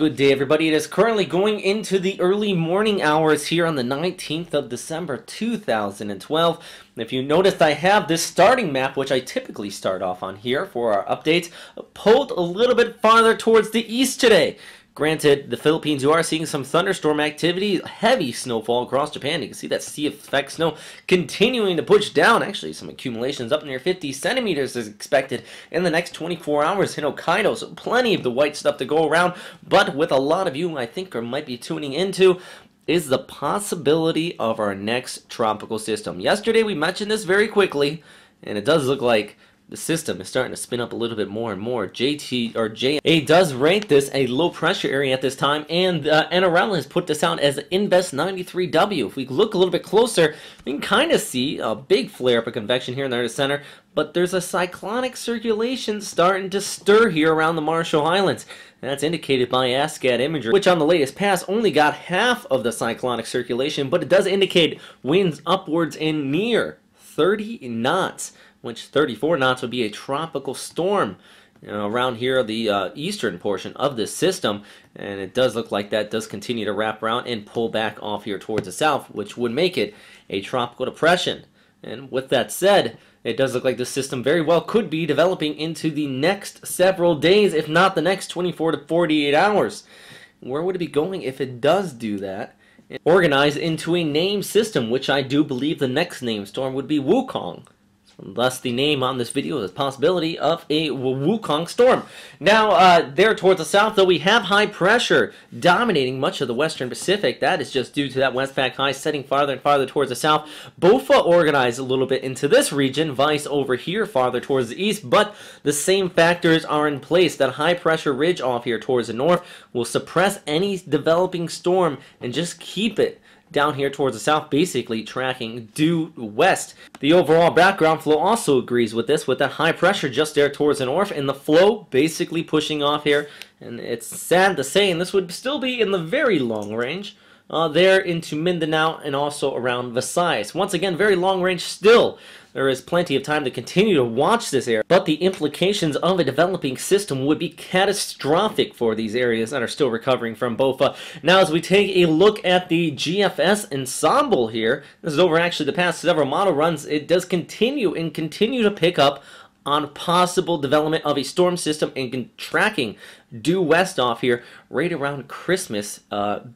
Good day, everybody. It is currently going into the early morning hours here on the 19th of December 2012. If you noticed, I have this starting map, which I typically start off on here for our updates, pulled a little bit farther towards the east today. Granted, the Philippines, you are seeing some thunderstorm activity, heavy snowfall across Japan. You can see that sea effect snow continuing to push down. Actually, some accumulations up near 50 centimeters is expected in the next 24 hours in Hokkaido. So plenty of the white stuff to go around. But with a lot of you, I think, might be tuning into is the possibility of our next tropical system. Yesterday, we mentioned this very quickly, and it does look like the system is starting to spin up a little bit more and more. JA does rate this a low pressure area at this time, and NRL has put this out as Invest 93W. If we look a little bit closer, we can kind of see a big flare up of convection here in the center, but there's a cyclonic circulation starting to stir here around the Marshall Islands. That's indicated by ASCAD imagery, which on the latest pass only got half of the cyclonic circulation, but it does indicate winds upwards in near 30 knots. Which 34 knots would be a tropical storm, around here, the eastern portion of this system, and it does look like that does continue to wrap around and pull back off here towards the south, which would make it a tropical depression. And with that said, it does look like this system very well could be developing into the next several days, if not the next 24 to 48 hours. Where would it be going if it does do that? Organized into a name system, which I do believe the next name storm would be Wukong. Thus, the name on this video is the possibility of a Wukong storm. Now, there towards the south, though, we have high pressure dominating much of the western Pacific. That is just due to that Westpac high setting farther and farther towards the south. Bopha organized a little bit into this region, vice over here farther towards the east, but the same factors are in place. That high pressure ridge off here towards the north will suppress any developing storm and just keep it down here towards the south, basically tracking due west. The overall background flow also agrees with this, with that high pressure just there towards the north, and the flow basically pushing off here. And it's sad to say, and this would still be in the very long range, there into Mindanao and also around Visayas. Once again, very long range still. There is plenty of time to continue to watch this area, but the implications of a developing system would be catastrophic for these areas that are still recovering from Bopha. Now, as we take a look at the GFS ensemble here, this is over actually the past several model runs, it does continue to pick up on possible development of a storm system and tracking due west off here right around Christmas,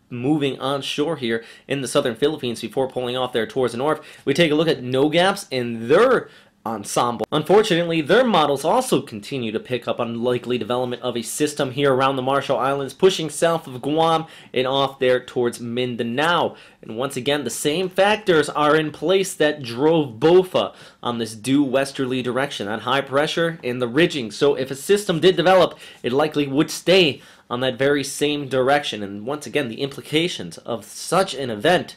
moving onshore here in the southern Philippines before pulling off there towards the north. We take a look at NOGAPS and their ensemble. Unfortunately, their models also continue to pick up on likely development of a system here around the Marshall Islands, pushing south of Guam and off there towards Mindanao. And once again, the same factors are in place that drove Bopha on this due westerly direction, that high pressure and the ridging. So if a system did develop, it likely would stay on that very same direction. And once again, the implications of such an event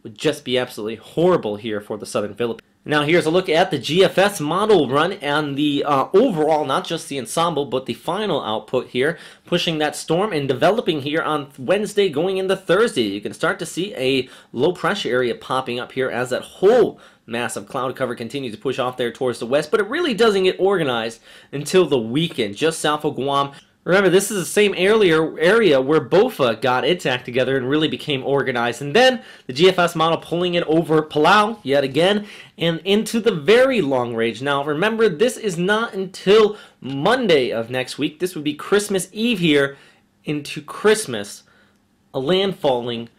would just be absolutely horrible here for the southern Philippines. Now here's a look at the GFS model run and the overall, not just the ensemble, but the final output here, pushing that storm and developing here on Wednesday going into Thursday. You can start to see a low pressure area popping up here as that whole massive cloud cover continues to push off there towards the west, but it really doesn't get organized until the weekend, just south of Guam. Remember, this is the same area where Bopha got its act together and really became organized. And then the GFS model pulling it over Palau yet again and into the very long range. Now, remember, this is not until Monday of next week. This would be Christmas Eve here into Christmas. A landfalling,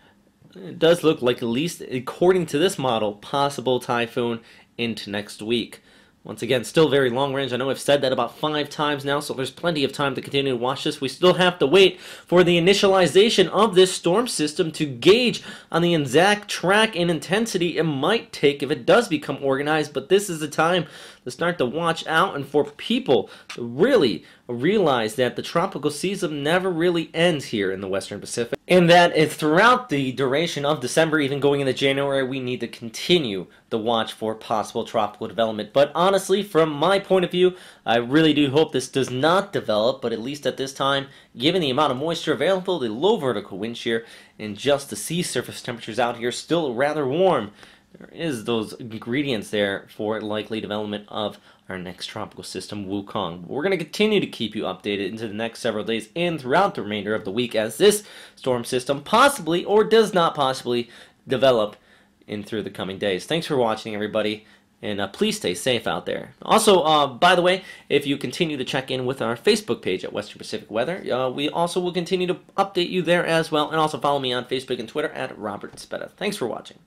it does look like, at least according to this model, possible typhoon into next week. Once again, still very long range. I know I've said that about 5 times now, so there's plenty of time to continue to watch this. We still have to wait for the initialization of this storm system to gauge on the exact track and intensity it might take if it does become organized. But this is the time to start to watch out and for people to really realize that the tropical season never really ends here in the Western Pacific, and that throughout the duration of December, even going into January, we need to continue to watch for possible tropical development. But honestly, from my point of view, I really do hope this does not develop, but at least at this time, given the amount of moisture available, the low vertical wind shear, and just the sea surface temperatures out here still rather warm, there is those ingredients there for likely development of our next tropical system, Wukong. We're going to continue to keep you updated into the next several days and throughout the remainder of the week as this storm system possibly or does not possibly develop in through the coming days. Thanks for watching, everybody, and please stay safe out there. Also, by the way, if you continue to check in with our Facebook page at Western Pacific Weather, we also will continue to update you there as well, and also follow me on Facebook and Twitter at Robert Speta. Thanks for watching.